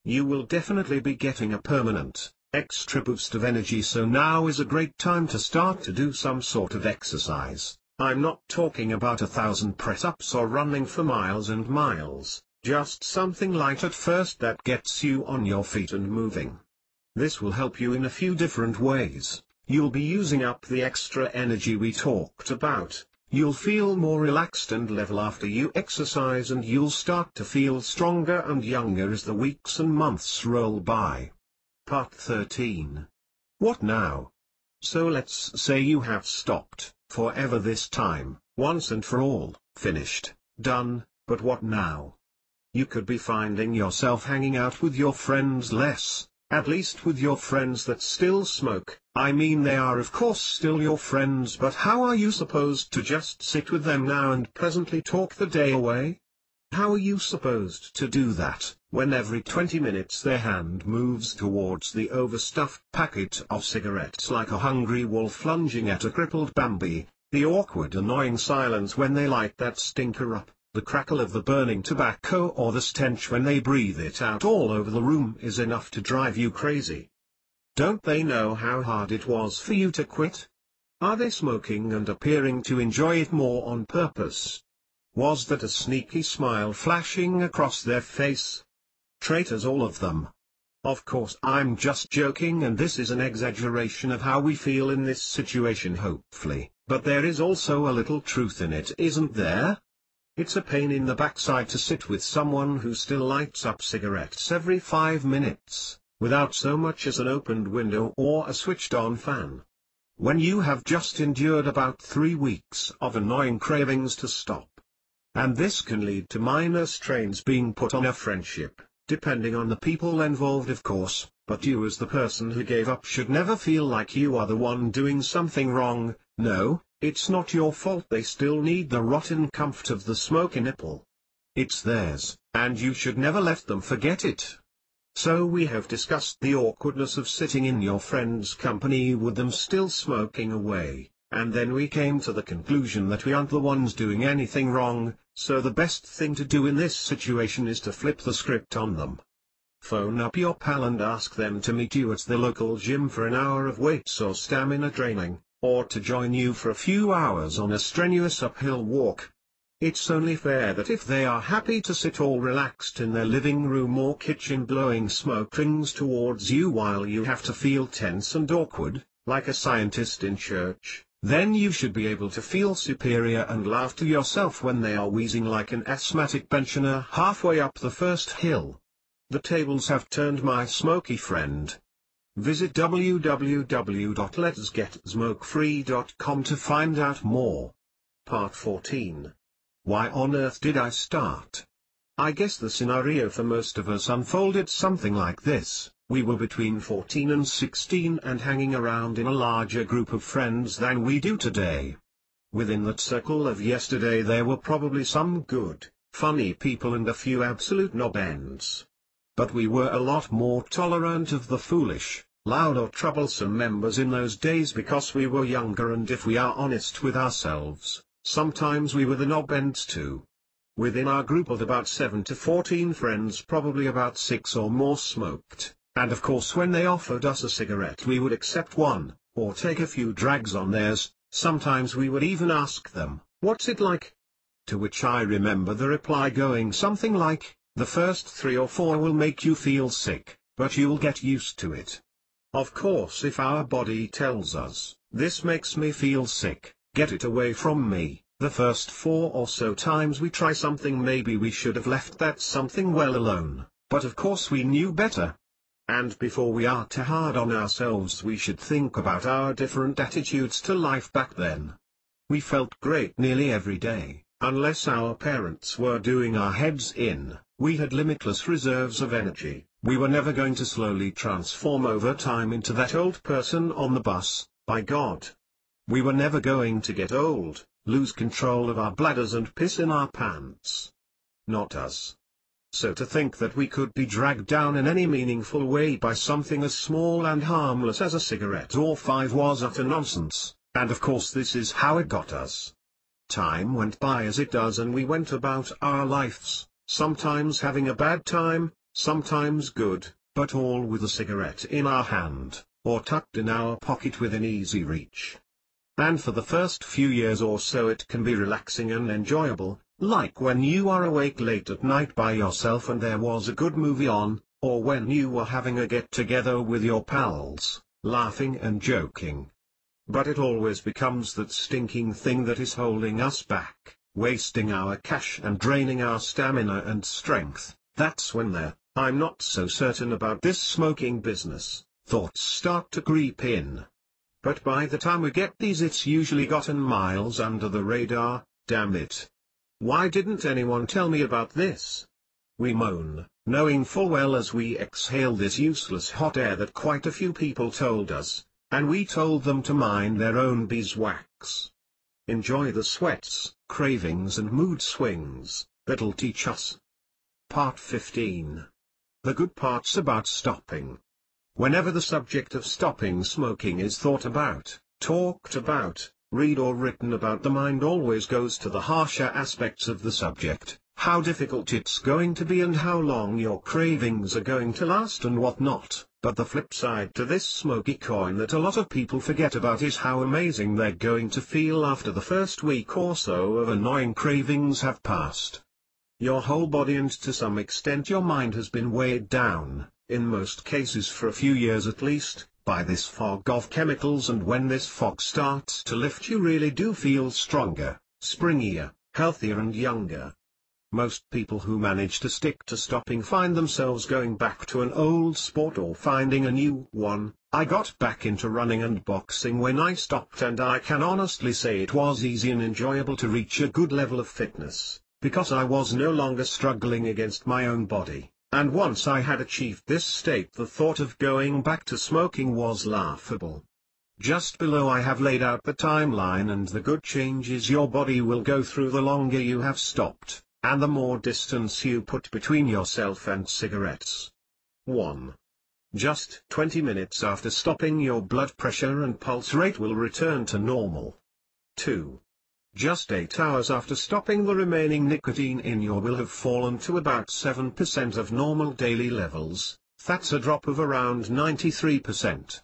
S1: You will definitely be getting a permanent, extra boost of energy, so now is a great time to start to do some sort of exercise. I'm not talking about 1,000 press-ups or running for miles and miles, just something light at first that gets you on your feet and moving. This will help you in a few different ways. You'll be using up the extra energy we talked about, you'll feel more relaxed and level after you exercise, and you'll start to feel stronger and younger as the weeks and months roll by. Part 13. What now? So let's say you have stopped, forever this time, once and for all, finished, done, but what now? You could be finding yourself hanging out with your friends less, at least with your friends that still smoke. I mean, they are of course still your friends, but how are you supposed to just sit with them now and pleasantly talk the day away? How are you supposed to do that, when every 20 minutes their hand moves towards the overstuffed packet of cigarettes like a hungry wolf lunging at a crippled Bambi, the awkward annoying silence when they light that stinker up, the crackle of the burning tobacco, or the stench when they breathe it out all over the room is enough to drive you crazy. Don't they know how hard it was for you to quit? Are they smoking and appearing to enjoy it more on purpose? Was that a sneaky smile flashing across their face? Traitors, all of them. Of course I'm just joking, and this is an exaggeration of how we feel in this situation, hopefully, but there is also a little truth in it, isn't there? It's a pain in the backside to sit with someone who still lights up cigarettes every 5 minutes, without so much as an opened window or a switched-on fan. When you have just endured about 3 weeks of annoying cravings to stop. And this can lead to minor strains being put on a friendship, depending on the people involved of course, but you as the person who gave up should never feel like you are the one doing something wrong. No, it's not your fault. They still need the rotten comfort of the smoky nipple. It's theirs, and you should never let them forget it. So we have discussed the awkwardness of sitting in your friend's company with them still smoking away, and then we came to the conclusion that we aren't the ones doing anything wrong, so the best thing to do in this situation is to flip the script on them. Phone up your pal and ask them to meet you at the local gym for an hour of weights or stamina training, or to join you for a few hours on a strenuous uphill walk. It's only fair that if they are happy to sit all relaxed in their living room or kitchen blowing smoke rings towards you while you have to feel tense and awkward, like a scientist in church, then you should be able to feel superior and laugh to yourself when they are wheezing like an asthmatic pensioner halfway up the first hill. The tables have turned, my smoky friend. Visit www.letsgetsmokefree.com to find out more. Part 14. Why on earth did I start? I guess the scenario for most of us unfolded something like this. We were between 14 and 16 and hanging around in a larger group of friends than we do today. Within that circle of yesterday there were probably some good, funny people and a few absolute knob ends. But we were a lot more tolerant of the foolish, loud or troublesome members in those days because we were younger, and if we are honest with ourselves, sometimes we were the knob ends too. Within our group of about 7 to 14 friends, probably about 6 or more smoked, and of course when they offered us a cigarette we would accept one, or take a few drags on theirs. Sometimes we would even ask them, "What's it like?" To which I remember the reply going something like, "The first 3 or 4 will make you feel sick, but you'll get used to it." Of course, if our body tells us, "This makes me feel sick, get it away from me," the first 4 or so times we try something maybe we should have left that something well alone, but of course we knew better. And before we are too hard on ourselves, we should think about our different attitudes to life back then. We felt great nearly every day, unless our parents were doing our heads in. We had limitless reserves of energy. We were never going to slowly transform over time into that old person on the bus, by God. We were never going to get old, lose control of our bladders and piss in our pants. Not us. So to think that we could be dragged down in any meaningful way by something as small and harmless as a cigarette or 5 was utter nonsense, and of course this is how it got us. Time went by as it does and we went about our lives, sometimes having a bad time, sometimes good, but all with a cigarette in our hand, or tucked in our pocket within easy reach. And for the first few years or so it can be relaxing and enjoyable, like when you are awake late at night by yourself and there was a good movie on, or when you were having a get-together with your pals, laughing and joking. But it always becomes that stinking thing that is holding us back, wasting our cash and draining our stamina and strength. That's when "I'm not so certain about this smoking business" thoughts start to creep in. But by the time we get these, it's usually gotten miles under the radar. Damn it. Why didn't anyone tell me about this? We moan, knowing full well as we exhale this useless hot air that quite a few people told us, and we told them to mind their own beeswax. Enjoy the sweats, cravings and mood swings, that'll teach us. Part 15. The good parts about stopping. Whenever the subject of stopping smoking is thought about, talked about, read or written about, the mind always goes to the harsher aspects of the subject, how difficult it's going to be and how long your cravings are going to last and what not. But the flip side to this smoky coin that a lot of people forget about is how amazing they're going to feel after the first week or so of annoying cravings have passed. Your whole body and to some extent your mind has been weighed down, in most cases for a few years at least, by this fog of chemicals, and when this fog starts to lift you really do feel stronger, springier, healthier and younger. Most people who manage to stick to stopping find themselves going back to an old sport or finding a new one. I got back into running and boxing when I stopped, and I can honestly say it was easy and enjoyable to reach a good level of fitness, because I was no longer struggling against my own body. And once I had achieved this state, the thought of going back to smoking was laughable. Just below I have laid out the timeline and the good changes your body will go through the longer you have stopped, and the more distance you put between yourself and cigarettes. 1. Just 20 minutes after stopping, your blood pressure and pulse rate will return to normal. 2. Just 8 hours after stopping, the remaining nicotine in your will have fallen to about 7% of normal daily levels. That's a drop of around 93%.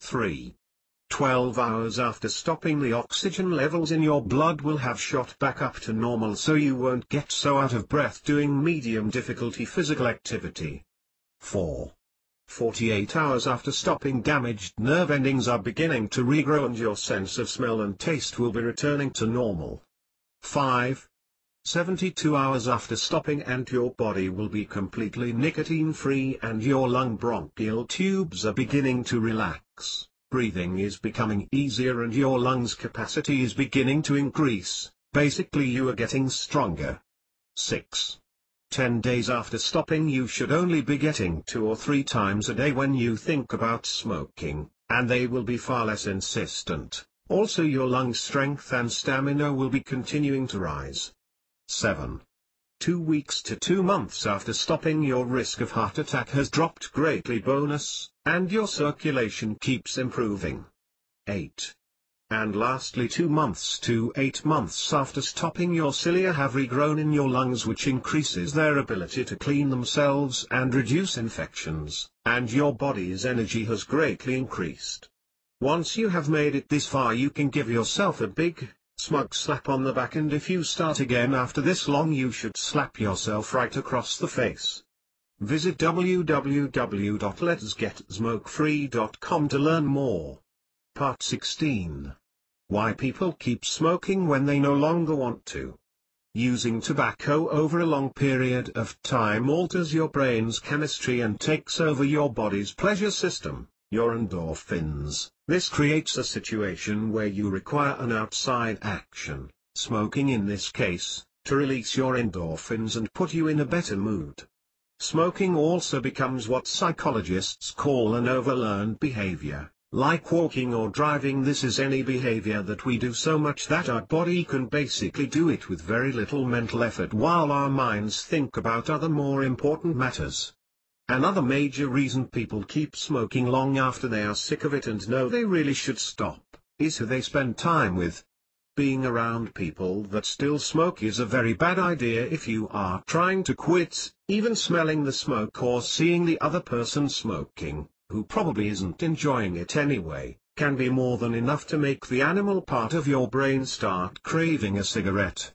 S1: 3. 12 hours after stopping, the oxygen levels in your blood will have shot back up to normal, so you won't get so out of breath doing medium difficulty physical activity. 4. 48 hours after stopping, damaged nerve endings are beginning to regrow and your sense of smell and taste will be returning to normal. 5. 72 hours after stopping and your body will be completely nicotine-free and your lung bronchial tubes are beginning to relax, breathing is becoming easier and your lungs capacity is beginning to increase. Basically you are getting stronger. 6. 10 days after stopping, you should only be getting 2 or 3 times a day when you think about smoking, and they will be far less insistent, Also your lung strength and stamina will be continuing to rise. 7. 2 weeks to 2 months after stopping, your risk of heart attack has dropped greatly. Bonus, and your circulation keeps improving. 8. And lastly, 2 months to 8 months after stopping, your cilia have regrown in your lungs, which increases their ability to clean themselves and reduce infections, and your body's energy has greatly increased. Once you have made it this far, you can give yourself a big, smug slap on the back, and if you start again after this long, you should slap yourself right across the face. Visit www.letsgetsmokefree.com to learn more. Part 16. Why people keep smoking when they no longer want to. Using tobacco over a long period of time alters your brain's chemistry and takes over your body's pleasure system, your endorphins. This creates a situation where you require an outside action, smoking in this case, to release your endorphins and put you in a better mood. Smoking also becomes what psychologists call an overlearned behavior. Like walking or driving, this is any behavior that we do so much that our body can basically do it with very little mental effort while our minds think about other more important matters. Another major reason people keep smoking long after they are sick of it and know they really should stop, is who they spend time with. Being around people that still smoke is a very bad idea if you are trying to quit. Even smelling the smoke or seeing the other person smoking, who probably isn't enjoying it anyway, can be more than enough to make the animal part of your brain start craving a cigarette.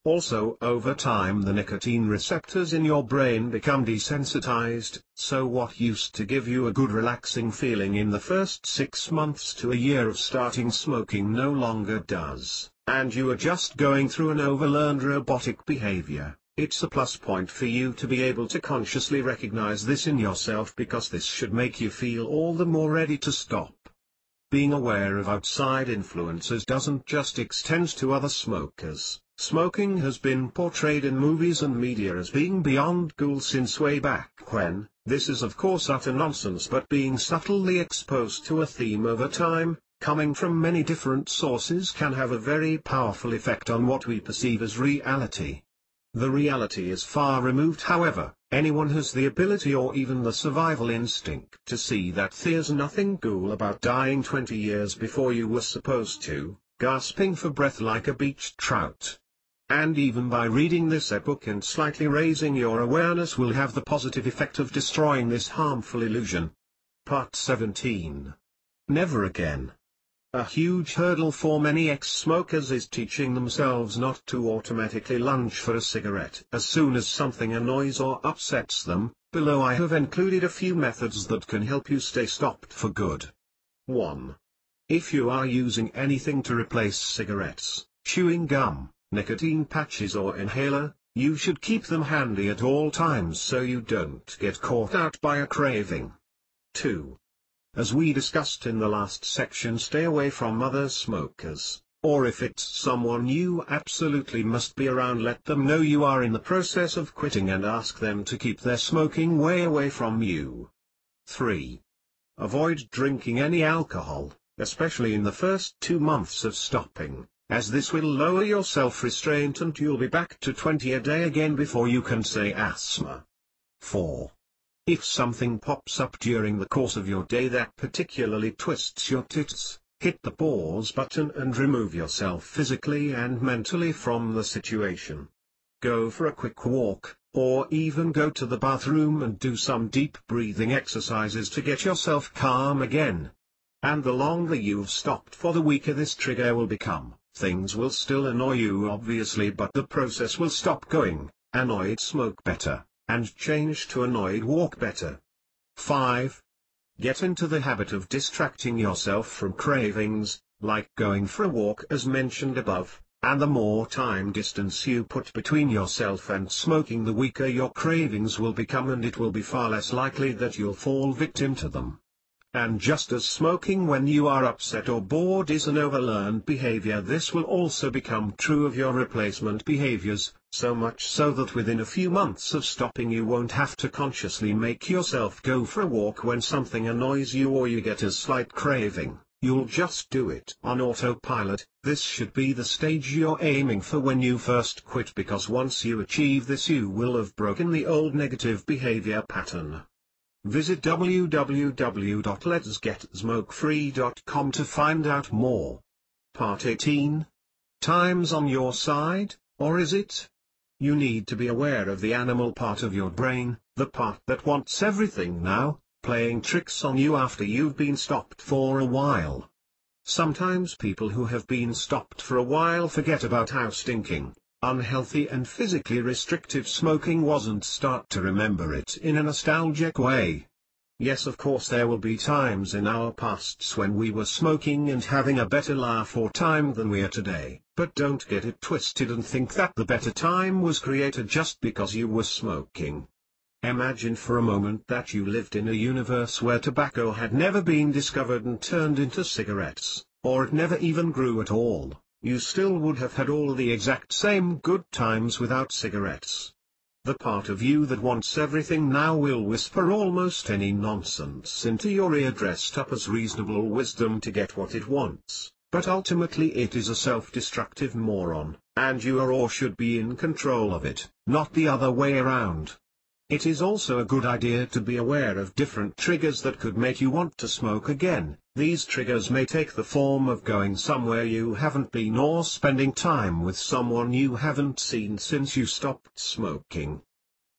S1: Also, over time the nicotine receptors in your brain become desensitized, so what used to give you a good relaxing feeling in the first 6 months to a year of starting smoking no longer does, and you are just going through an overlearned robotic behavior. It's a plus point for you to be able to consciously recognize this in yourself, because this should make you feel all the more ready to stop. Being aware of outside influences doesn't just extend to other smokers. Smoking has been portrayed in movies and media as being beyond cool since way back when. This is of course utter nonsense, but being subtly exposed to a theme over time, coming from many different sources, can have a very powerful effect on what we perceive as reality. The reality is far removed, however. Anyone has the ability or even the survival instinct to see that there's nothing cool about dying 20 years before you were supposed to, gasping for breath like a beached trout. And even by reading this ebook and slightly raising your awareness will have the positive effect of destroying this harmful illusion. Part 17. Never again. A huge hurdle for many ex-smokers is teaching themselves not to automatically lunge for a cigarette as soon as something annoys or upsets them. Below I have included a few methods that can help you stay stopped for good. 1. If you are using anything to replace cigarettes, chewing gum, nicotine patches or inhaler, you should keep them handy at all times so you don't get caught out by a craving. 2. As we discussed in the last section, stay away from other smokers, or if it's someone you absolutely must be around, let them know you are in the process of quitting and ask them to keep their smoking way away from you. 3. Avoid drinking any alcohol, especially in the first 2 months of stopping, as this will lower your self-restraint and you'll be back to 20 a day again before you can say asthma. 4. If something pops up during the course of your day that particularly twists your tits, hit the pause button and remove yourself physically and mentally from the situation. Go for a quick walk, or even go to the bathroom and do some deep breathing exercises to get yourself calm again. And the longer you've stopped for, the weaker this trigger will become. Things will still annoy you obviously, but the process will stop going. Annoyed smoke better, and change to annoyed walk better. 5. Get into the habit of distracting yourself from cravings, like going for a walk as mentioned above, and the more time distance you put between yourself and smoking, the weaker your cravings will become, and it will be far less likely that you'll fall victim to them. And just as smoking when you are upset or bored is an overlearned behavior, this will also become true of your replacement behaviors, so much so that within a few months of stopping you won't have to consciously make yourself go for a walk when something annoys you or you get a slight craving. You'll just do it on autopilot. This should be the stage you're aiming for when you first quit, because once you achieve this you will have broken the old negative behavior pattern. Visit www.letsgetsmokefree.com to find out more. Part 18. Time's on your side, or is it? You need to be aware of the animal part of your brain, the part that wants everything now, playing tricks on you after you've been stopped for a while. Sometimes people who have been stopped for a while forget about how stinking, unhealthy and physically restrictive smoking was and start to remember it in a nostalgic way. Yes, of course there will be times in our pasts when we were smoking and having a better laugh or time than we are today, but don't get it twisted and think that the better time was created just because you were smoking. Imagine for a moment that you lived in a universe where tobacco had never been discovered and turned into cigarettes, or it never even grew at all. You still would have had all the exact same good times without cigarettes. The part of you that wants everything now will whisper almost any nonsense into your ear dressed up as reasonable wisdom to get what it wants, but ultimately it is a self-destructive moron, and you are or should be in control of it, not the other way around. It is also a good idea to be aware of different triggers that could make you want to smoke again. These triggers may take the form of going somewhere you haven't been or spending time with someone you haven't seen since you stopped smoking.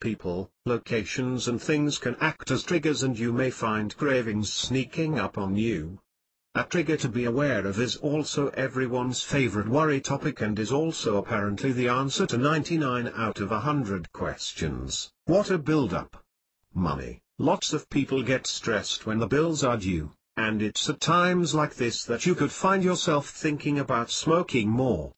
S1: People, locations and things can act as triggers, and you may find cravings sneaking up on you. A trigger to be aware of is also everyone's favorite worry topic and is also apparently the answer to 99 out of 100 questions. What a build-up. Money. Lots of people get stressed when the bills are due, and it's at times like this that you could find yourself thinking about smoking more.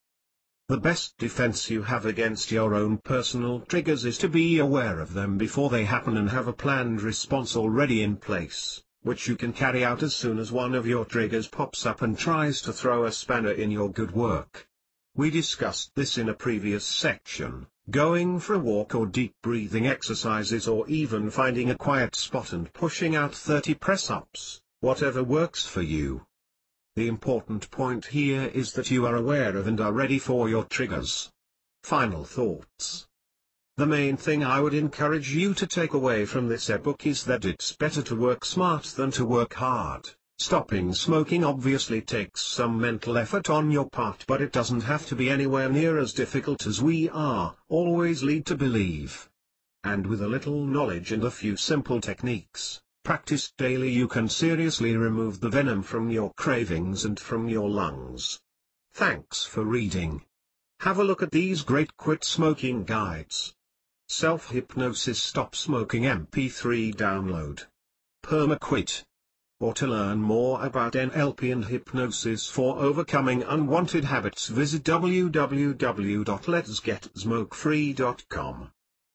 S1: The best defense you have against your own personal triggers is to be aware of them before they happen and have a planned response already in place, which you can carry out as soon as one of your triggers pops up and tries to throw a spanner in your good work. We discussed this in a previous section. Going for a walk or deep breathing exercises, or even finding a quiet spot and pushing out 30 press-ups, whatever works for you. The important point here is that you are aware of and are ready for your triggers. Final thoughts. The main thing I would encourage you to take away from this ebook is that it's better to work smart than to work hard. Stopping smoking obviously takes some mental effort on your part, but it doesn't have to be anywhere near as difficult as we are always lead to believe. And with a little knowledge and a few simple techniques, practiced daily, you can seriously remove the venom from your cravings and from your lungs. Thanks for reading. Have a look at these great quit smoking guides. Self-hypnosis Stop Smoking MP3 download. PermaQuit. Or to learn more about NLP and hypnosis for overcoming unwanted habits, visit www.letsgetsmokefree.com.